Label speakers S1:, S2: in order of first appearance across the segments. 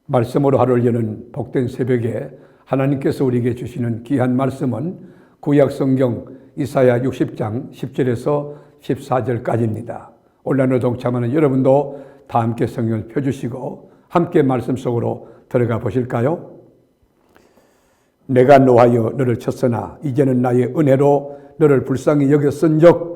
S1: 말씀으로 하루를 여는 복된 새벽에 하나님께서 우리에게 주시는 귀한 말씀은 구약 성경 이사야 60장 10절에서 14절까지입니다. 온라인으로 동참하는 여러분도 다 함께 성경을 펴주시고 함께 말씀 속으로 들어가 보실까요? 내가 노하여 너를 쳤으나 이제는 나의 은혜로 너를 불쌍히 여겼은즉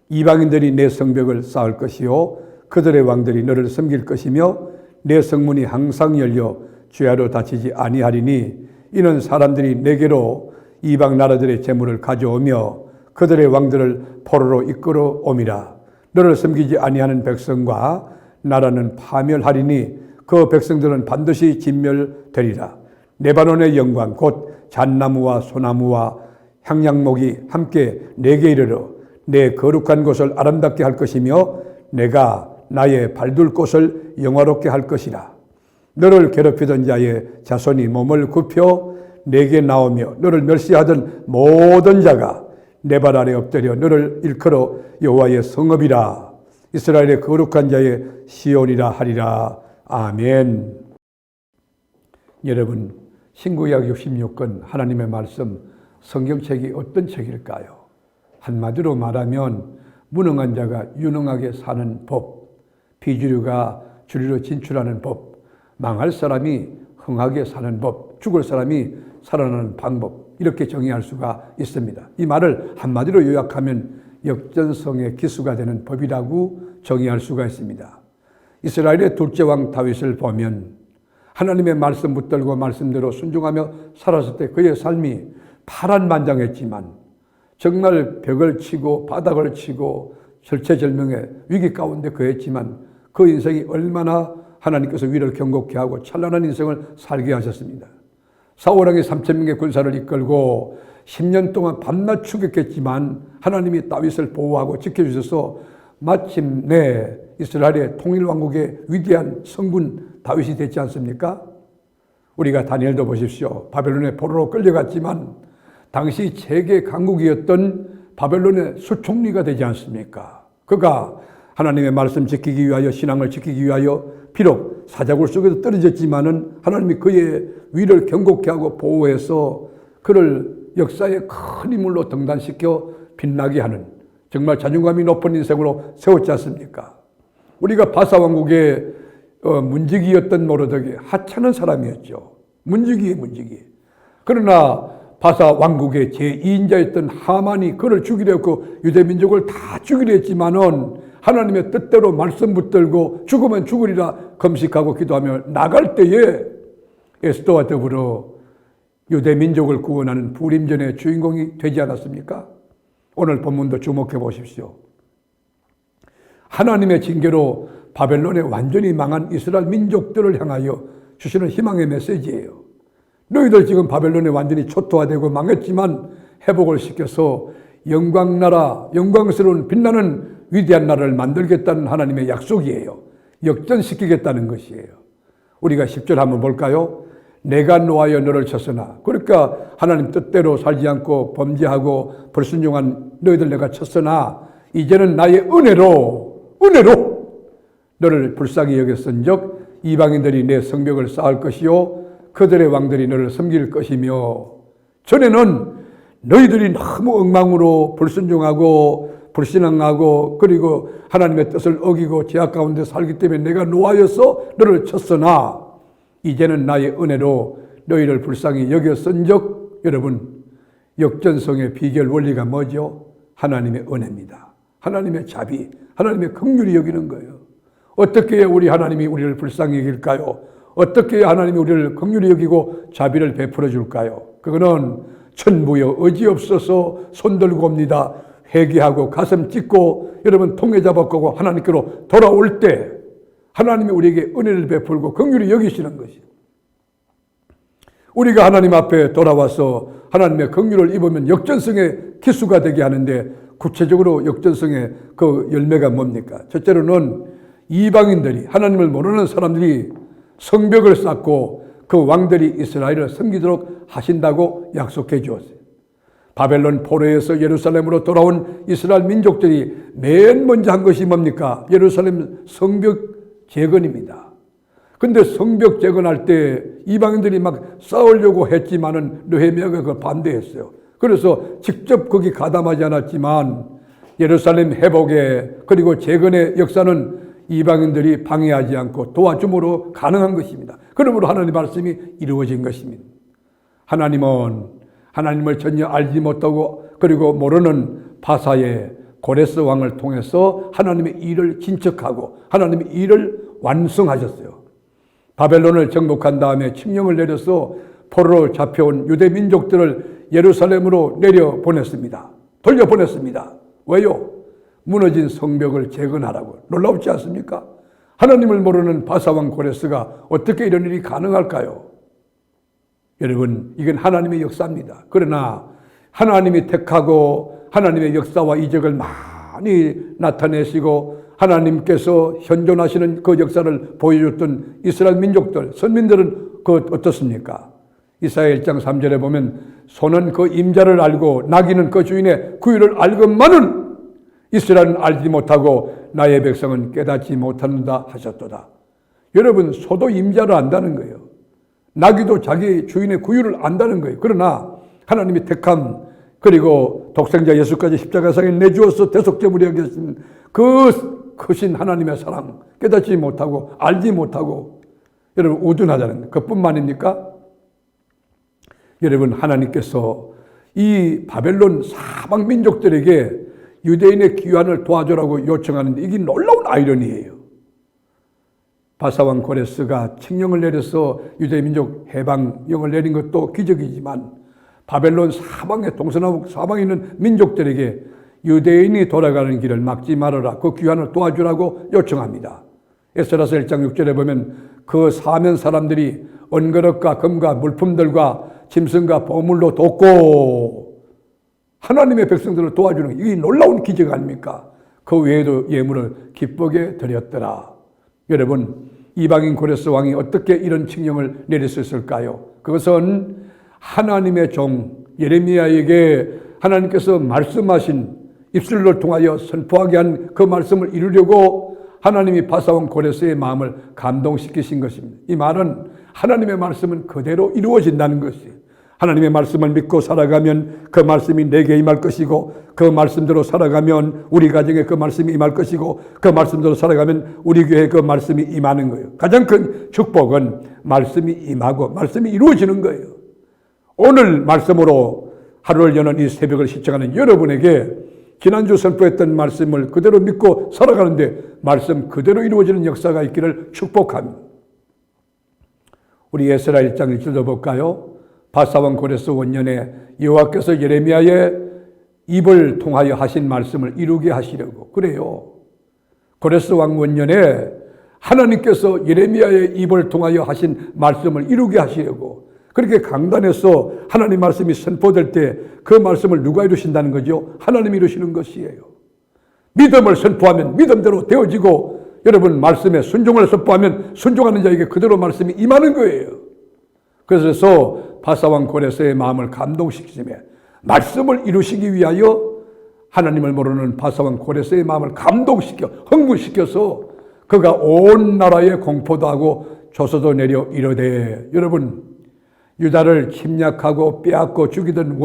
S1: 이방인들이 내 성벽을 쌓을 것이요 그들의 왕들이 너를 섬길 것이며 내 성문이 항상 열려 주야로 닫히지 아니하리니 이는 사람들이 내게로 이방 나라들의 재물을 가져오며 그들의 왕들을 포로로 이끌어 옴이라. 너를 섬기지 아니하는 백성과 나라는 파멸하리니 그 백성들은 반드시 진멸되리라. 레바논의 영광 곧 잣나무와 소나무와 향양목이 함께 내게 이르러 내 거룩한 곳을 아름답게 할 것이며 내가 나의 발둘 곳을 영화롭게 할 것이라. 너를 괴롭히던 자의 자손이 몸을 굽혀 내게 나오며 너를 멸시하던 모든 자가 내 발 아래 엎드려 너를 일컬어 여호와의 성읍이라. 이스라엘의 거룩한 자의 시온이라 하리라. 아멘. 여러분, 신구약 66권 하나님의 말씀 성경책이 어떤 책일까요? 한마디로 말하면 무능한 자가 유능하게 사는 법, 비주류가 주류로 진출하는 법, 망할 사람이 흥하게 사는 법, 죽을 사람이 살아나는 방법, 이렇게 정의할 수가 있습니다. 이 말을 한마디로 요약하면 역전성의 기수가 되는 법이라고 정의할 수가 있습니다. 이스라엘의 둘째 왕 다윗을 보면 하나님의 말씀 붙들고 말씀대로 순종하며 살았을 때 그의 삶이 파란만장했지만 정말 벽을 치고 바닥을 치고 절체절명의 위기 가운데 거했지만 그 인생이 얼마나 하나님께서 위를 경고케 하고 찬란한 인생을 살게 하셨습니다. 사울왕이 3,000명의 군사를 이끌고 10년 동안 밤낮 추격했지만 하나님이 다윗을 보호하고 지켜주셔서 마침내 이스라엘의 통일왕국의 위대한 성군 다윗이 됐지 않습니까? 우리가 다니엘도 보십시오. 바벨론의 포로로 끌려갔지만 당시 세계 강국이었던 바벨론의 수총리가 되지 않습니까? 그가 하나님의 말씀 지키기 위하여 신앙을 지키기 위하여 비록 사자굴 속에서 떨어졌지만은 하나님이 그의 위를 경고케 하고 보호해서 그를 역사의 큰 인물로 등단시켜 빛나게 하는 정말 자존감이 높은 인생으로 세웠지 않습니까? 우리가 바사 왕국의 문지기였던 모르드게 하찮은 사람이었죠. 문지기. 그러나 바사 왕국의 제2인자였던 하만이 그를 죽이려 했고 유대 민족을 다 죽이려 했지만은 하나님의 뜻대로 말씀 붙들고 죽으면 죽으리라 금식하고 기도하며 나갈 때에 에스더와 더불어 유대 민족을 구원하는 불임전의 주인공이 되지 않았습니까? 오늘 본문도 주목해 보십시오. 하나님의 징계로 바벨론에 완전히 망한 이스라엘 민족들을 향하여 주시는 희망의 메시지예요. 너희들 지금 바벨론에 완전히 초토화되고 망했지만 회복을 시켜서 영광나라, 영광스러운 빛나는 위대한 나라를 만들겠다는 하나님의 약속이에요. 역전시키겠다는 것이에요. 우리가 10절 한번 볼까요? 내가 노하여 너를 쳤으나, 그러니까 하나님 뜻대로 살지 않고 범죄하고 불순종한 너희들 내가 쳤으나 이제는 나의 은혜로 너를 불쌍히 여겼은즉 이방인들이 내 성벽을 쌓을 것이요 그들의 왕들이 너를 섬길 것이며, 전에는 너희들이 너무 엉망으로 불순종하고 불신앙하고 그리고 하나님의 뜻을 어기고 죄악 가운데 살기 때문에 내가 노하여서 너를 쳤으나 이제는 나의 은혜로 너희를 불쌍히 여겼은즉, 여러분, 역전성의 비결 원리가 뭐죠? 하나님의 은혜입니다. 하나님의 자비, 하나님의 긍휼히 여기는 거예요. 어떻게 해야 우리 하나님이 우리를 불쌍히 여길까요? 어떻게 해야 하나님이 우리를 긍휼히 여기고 자비를 베풀어 줄까요? 그거는 천부여 의지없어서 손들고 옵니다. 회개하고 가슴 찢고 여러분 통에 잡아가고 하나님께로 돌아올 때 하나님이 우리에게 은혜를 베풀고 긍휼히 여기시는 것이에요. 우리가 하나님 앞에 돌아와서 하나님의 긍휼을 입으면 역전성의 기수가 되게 하는데, 구체적으로 역전성의 그 열매가 뭡니까? 첫째로는 이방인들이, 하나님을 모르는 사람들이 성벽을 쌓고 그 왕들이 이스라엘을 섬기도록 하신다고 약속해 주었어요. 바벨론 포로에서 예루살렘으로 돌아온 이스라엘 민족들이 맨 먼저 한 것이 뭡니까? 예루살렘 성벽 재건입니다. 근데 성벽 재건할 때 이방인들이 막 싸우려고 했지만은 느헤미야가 그걸 반대했어요. 그래서 직접 거기 가담하지 않았지만 예루살렘 회복에 그리고 재건의 역사는 이방인들이 방해하지 않고 도와줌으로 가능한 것입니다. 그러므로 하나님의 말씀이 이루어진 것입니다. 하나님은 하나님을 전혀 알지 못하고 그리고 모르는 바사의 고레스 왕을 통해서 하나님의 일을 진척하고 하나님의 일을 완성하셨어요. 바벨론을 정복한 다음에 칙령을 내려서 포로로 잡혀온 유대 민족들을 예루살렘으로 내려보냈습니다. 돌려보냈습니다. 왜요? 무너진 성벽을 재건하라고. 놀라우지 않습니까? 하나님을 모르는 바사왕 고레스가 어떻게 이런 일이 가능할까요? 여러분, 이건 하나님의 역사입니다. 그러나 하나님이 택하고 하나님의 역사와 이적을 많이 나타내시고 하나님께서 현존하시는 그 역사를 보여줬던 이스라엘 민족들, 선민들은 어떻습니까? 이사야 1장 3절에 보면 소는 그 임자를 알고 나귀는 그 주인의 구유를 알건만은 이스라엘은 알지 못하고 나의 백성은 깨닫지 못한다 하셨도다. 여러분, 소도 임자를 안다는 거예요. 나귀도 자기 주인의 구유를 안다는 거예요. 그러나 하나님이 택함 그리고 독생자 예수까지 십자가상에 내주어서 대속제물이 여기신 그 크신 하나님의 사랑 깨닫지 못하고 알지 못하고 여러분 우둔하다는 거예요. 그뿐만입니까? 여러분, 하나님께서 이 바벨론 사방 민족들에게 유대인의 귀환을 도와주라고 요청하는데 이게 놀라운 아이러니예요. 바사왕 고레스가 칙령을 내려서 유대 민족 해방령을 내린 것도 기적이지만 바벨론 사방에 동서남북 사방에 있는 민족들에게 유대인이 돌아가는 길을 막지 말아라. 그 귀환을 도와주라고 요청합니다. 에스라서 1장 6절에 보면 그 사면 사람들이 은그릇과 금과 물품들과 짐승과 보물로 돕고 하나님의 백성들을 도와주는 이 놀라운 기적 아닙니까? 그 외에도 예물을 기쁘게 드렸더라. 여러분, 이방인 고레스 왕이 어떻게 이런 칙령을 내릴 수 있을까요? 그것은 하나님의 종 예레미야에게 하나님께서 말씀하신 입술을 통하여 선포하게 한 그 말씀을 이루려고 하나님이 바사왕 고레스의 마음을 감동시키신 것입니다. 이 말은 하나님의 말씀은 그대로 이루어진다는 것이에요. 하나님의 말씀을 믿고 살아가면 그 말씀이 내게 임할 것이고 그 말씀대로 살아가면 우리 가정에 그 말씀이 임할 것이고 그 말씀대로 살아가면 우리 교회에 그 말씀이 임하는 거예요. 가장 큰 축복은 말씀이 임하고 말씀이 이루어지는 거예요. 오늘 말씀으로 하루를 여는 이 새벽을 시청하는 여러분에게 지난주 선포했던 말씀을 그대로 믿고 살아가는데 말씀 그대로 이루어지는 역사가 있기를 축복합니다. 우리 에스라 1장 1절도 볼까요? 바사왕 고레스 원년에 여호와께서 예레미야의 입을 통하여 하신 말씀을 이루게 하시려고. 그래요. 고레스 왕 원년에 하나님께서 예레미야의 입을 통하여 하신 말씀을 이루게 하시려고 그렇게 강단에서 하나님 말씀이 선포될 때 그 말씀을 누가 이루신다는 거죠? 하나님이 이루시는 것이에요. 믿음을 선포하면 믿음대로 되어지고 여러분 말씀에 순종을 선포하면 순종하는 자에게 그대로 말씀이 임하는 거예요. 그래서 바사왕 고레스의 마음을 감동시키시며 말씀을 이루시기 위하여 하나님을 모르는 바사왕 고레스의 마음을 감동시켜 흥분시켜서 그가 온 나라에 공포도 하고 조서도 내려 이르되 여러분 유다를 침략하고 빼앗고 죽이던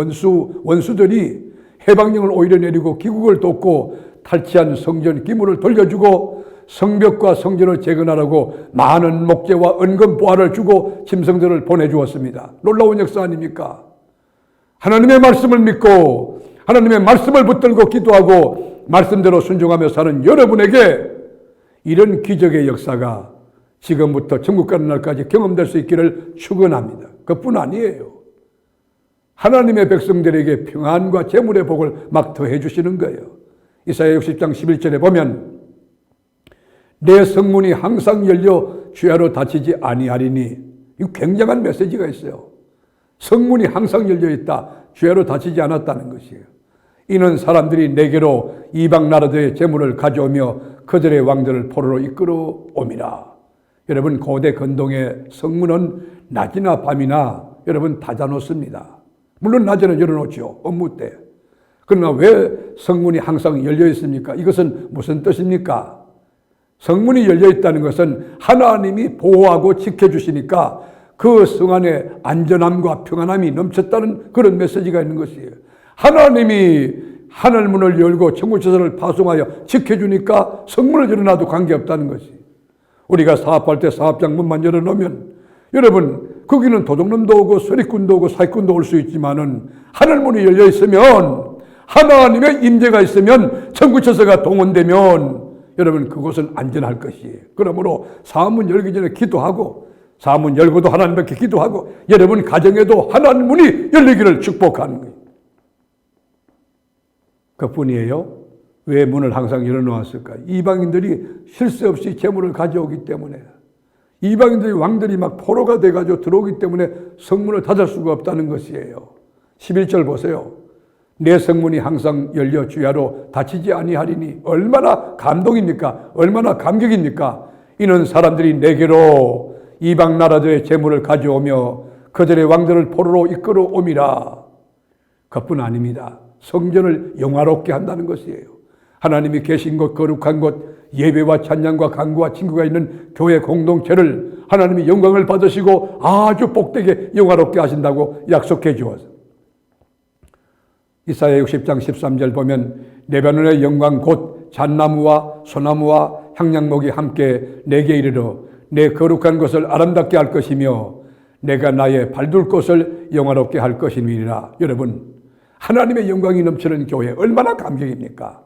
S1: 원수들이 해방령을 오히려 내리고 기국을 돕고 탈취한 성전 기물을 돌려주고 성벽과 성전을 재건하라고 많은 목재와 은금 보화를 주고 짐승들을 보내주었습니다. 놀라운 역사 아닙니까? 하나님의 말씀을 믿고 하나님의 말씀을 붙들고 기도하고 말씀대로 순종하며 사는 여러분에게 이런 기적의 역사가 지금부터 천국 가는 날까지 경험될 수 있기를 축원합니다. 그뿐 아니에요. 하나님의 백성들에게 평안과 재물의 복을 막 더해 주시는 거예요. 이사야 60장 11절에 보면 내 성문이 항상 열려 주야로 닫히지 아니하리니 이 굉장한 메시지가 있어요. 성문이 항상 열려 있다. 주야로 닫히지 않았다는 것이에요. 이는 사람들이 내게로 이방 나라들의 재물을 가져오며 그들의 왕들을 포로로 이끌어 옴이라. 여러분 고대 건동의 성문은 낮이나 밤이나 여러분 닫아놓습니다. 물론 낮에는 열어놓죠. 업무 때. 그러나 왜 성문이 항상 열려 있습니까? 이것은 무슨 뜻입니까? 성문이 열려 있다는 것은 하나님이 보호하고 지켜주시니까 그 성 안에 안전함과 평안함이 넘쳤다는 그런 메시지가 있는 것이에요. 하나님이 하늘문을 열고 천국지서를 파송하여 지켜주니까 성문을 열어놔도 관계없다는 것이. 우리가 사업할 때 사업장 문만 열어놓으면 여러분 거기는 도둑놈도 오고 수리꾼도 오고 사기꾼도 올 수 있지만은 하늘문이 열려 있으면 하나님의 임재가 있으면 천국지서가 동원되면 여러분 그곳은 안전할 것이에요. 그러므로 사업문 열기 전에 기도하고 사업문 열고도 하나님께 기도하고 여러분 가정에도 하나님 문이 열리기를 축복하는 거예요. 그뿐이에요. 왜 문을 항상 열어놓았을까? 이방인들이 실수 없이 재물을 가져오기 때문에 이방인들이 왕들이 막 포로가 돼가지고 들어오기 때문에 성문을 닫을 수가 없다는 것이에요. 11절 보세요. 내 성문이 항상 열려 주야로 닫히지 아니하리니 얼마나 감동입니까? 얼마나 감격입니까? 이는 사람들이 내게로 이방 나라들의 재물을 가져오며 그들의 왕들을 포로로 이끌어 옴이라. 그뿐 아닙니다. 성전을 영화롭게 한다는 것이에요. 하나님이 계신 곳, 거룩한 곳, 예배와 찬양과 간구와 친구가 있는 교회 공동체를 하나님이 영광을 받으시고 아주 복되게 영화롭게 하신다고 약속해 주었어요. 이사야 60장 13절 보면 레바논의 영광 곧 잣나무와 소나무와 향량목이 함께 내게 이르러 내 거룩한 것을 아름답게 할 것이며 내가 나의 발둘 곳을 영화롭게 할 것이니라. 여러분 하나님의 영광이 넘치는 교회 얼마나 감격입니까?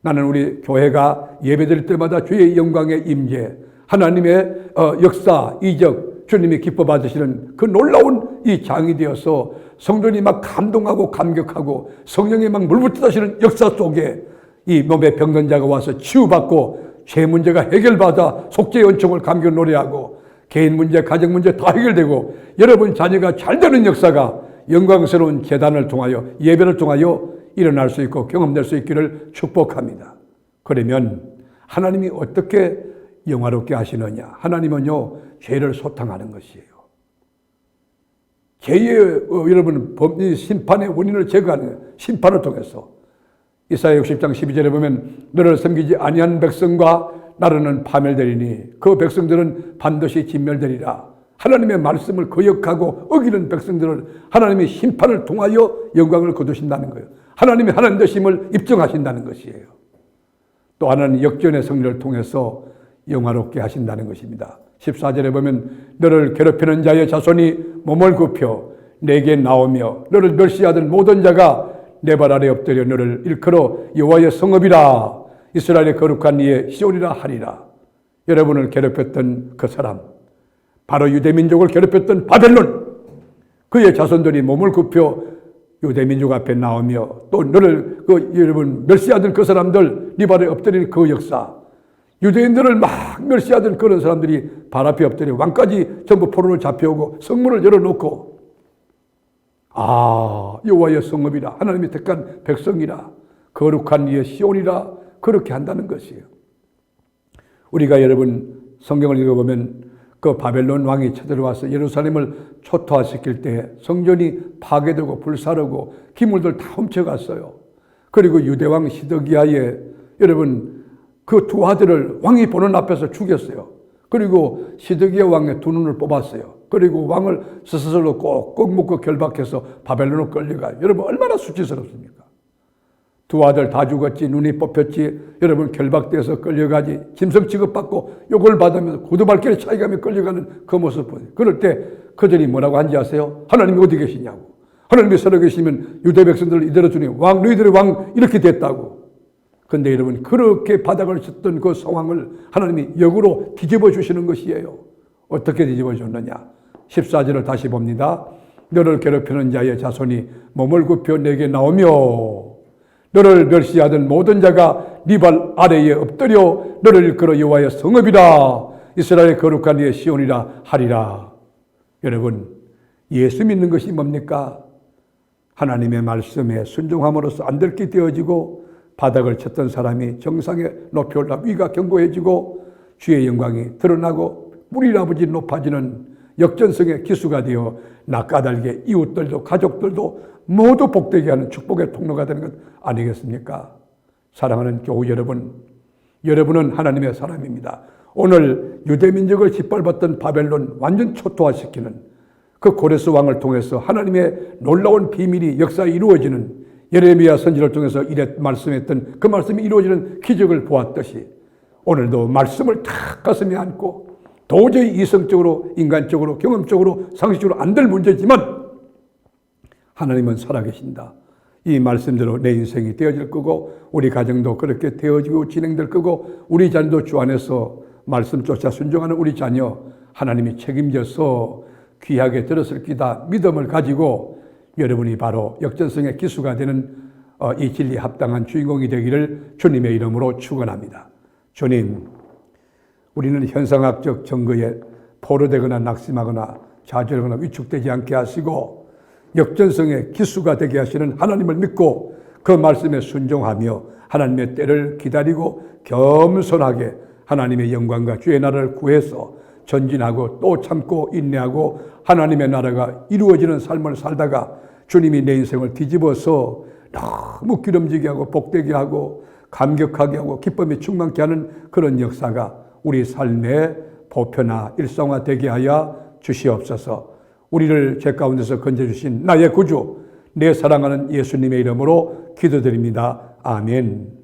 S1: 나는 우리 교회가 예배드릴 때마다 주의 영광의 임재, 하나님의 역사, 이적, 주님이 기뻐 받으시는 그 놀라운 이 장이 되어서 성도들이 막 감동하고 감격하고 성령이 막 물부터 역사 속에 이 몸에 병든 자가 와서 치유받고 죄 문제가 해결받아 속죄의 은총을 감격 노래하고 개인 문제, 가정 문제 다 해결되고 여러분 자녀가 잘 되는 역사가 영광스러운 제단을 통하여 예배를 통하여 일어날 수 있고 경험될 수 있기를 축복합니다. 그러면 하나님이 어떻게 영화롭게 하시느냐? 하나님은요 죄를 소탕하는 것이에요. 죄의 여러분 심판의 원인을 제거하는 거예요. 심판을 통해서. 이사야 60장 12절에 보면 너를 섬기지 아니한 백성과 나라는 파멸되리니 그 백성들은 반드시 진멸되리라. 하나님의 말씀을 거역하고 어기는 백성들을 하나님이 심판을 통하여 영광을 거두신다는 거예요. 하나님이 하나님 되심을 입증하신다는 것이에요. 또 하나는 역전의 승리를 통해서 영화롭게 하신다는 것입니다. 14절에 보면 너를 괴롭히는 자의 자손이 몸을 굽혀 내게 나오며 너를 멸시하던 모든 자가 내 발 아래 엎드려 너를 일컬어 여호와의 성읍이라 이스라엘의 거룩한 이의 시온이라 하리라. 여러분을 괴롭혔던 그 사람 바로 유대민족을 괴롭혔던 바벨론 그의 자손들이 몸을 굽혀 유대민족 앞에 나오며 또 너를 여러분 멸시하던 그 사람들 네 발에 엎드리는 그 역사 유대인들을 막 멸시하던 그런 사람들이 발 앞에 엎드려 왕까지 전부 포로로 잡혀오고 성문을 열어놓고 여호와의 성읍이라 하나님이 택한 백성이라 거룩한 이의 시온이라 그렇게 한다는 것이에요. 우리가 여러분 성경을 읽어보면 그 바벨론 왕이 쳐들어와서 예루살렘을 초토화시킬 때 성전이 파괴되고 불사르고 기물들 다 훔쳐갔어요. 그리고 유대왕 시드기야의 여러분 그 두 아들을 왕이 보는 앞에서 죽였어요. 그리고 시드기야 왕의 두 눈을 뽑았어요. 그리고 왕을 스스로 꼭 묶고 결박해서 바벨론으로 끌려가요. 여러분 얼마나 수치스럽습니까? 두 아들 다 죽었지, 눈이 뽑혔지, 여러분 결박돼서 끌려가지, 짐승 취급받고 욕을 받으면서 구두발길에 차이가며 끌려가는 그 모습 보세요. 그럴 때 그들이 뭐라고 한지 아세요? 하나님이 어디 계시냐고. 하나님이 살아계시면 유대 백성들을 이대로 주니 왕, 너희들의 왕 이렇게 됐다고. 그런데 여러분 그렇게 바닥을 쳤던 그 상황을 하나님이 역으로 뒤집어 주시는 것이에요. 어떻게 뒤집어 줬느냐? 14절을 다시 봅니다. 너를 괴롭히는 자의 자손이 몸을 굽혀 내게 나오며 너를 멸시하던 모든 자가 네 발 아래에 엎드려 너를 일컬어 여호와의 성읍이라 이스라엘의 거룩한 이의 시온이라 하리라. 여러분 예수 믿는 것이 뭡니까? 하나님의 말씀에 순종함으로써 안들게 되어지고 바닥을 쳤던 사람이 정상에 높이 올라 위가 견고해지고 주의 영광이 드러나고 뿌리라부지 높아지는 역전성의 기수가 되어 낯가달게 이웃들도 가족들도 모두 복되게 하는 축복의 통로가 되는 것 아니겠습니까? 사랑하는 교우 여러분, 여러분은 하나님의 사람입니다. 오늘 유대민족을 짓밟았던 바벨론 완전 초토화시키는 그 고레스 왕을 통해서 하나님의 놀라운 비밀이 역사에 이루어지는 예레미야 선지를 통해서 이래 말씀했던 그 말씀이 이루어지는 기적을 보았듯이 오늘도 말씀을 탁 가슴에 안고 도저히 이성적으로, 인간적으로, 경험적으로, 상식적으로 안 될 문제지만 하나님은 살아계신다. 이 말씀대로 내 인생이 되어질 거고 우리 가정도 그렇게 되어지고 진행될 거고 우리 자녀도 주 안에서 말씀 쫓아 순종하는 우리 자녀 하나님이 책임져서 귀하게 들었을 기다 믿음을 가지고 여러분이 바로 역전성의 기수가 되는 이 진리에 합당한 주인공이 되기를 주님의 이름으로 축원합니다. 주님, 우리는 현상학적 증거에 포로되거나 낙심하거나 좌절하거나 위축되지 않게 하시고 역전성의 기수가 되게 하시는 하나님을 믿고 그 말씀에 순종하며 하나님의 때를 기다리고 겸손하게 하나님의 영광과 주의 나라를 구해서 전진하고 또 참고 인내하고 하나님의 나라가 이루어지는 삶을 살다가 주님이 내 인생을 뒤집어서 너무 기름지게 하고 복되게 하고 감격하게 하고 기쁨이 충만케 하는 그런 역사가 우리 삶의 보편화 일상화되게 하여 주시옵소서. 우리를 죄 가운데서 건져주신 나의 구주 내 사랑하는 예수님의 이름으로 기도드립니다. 아멘.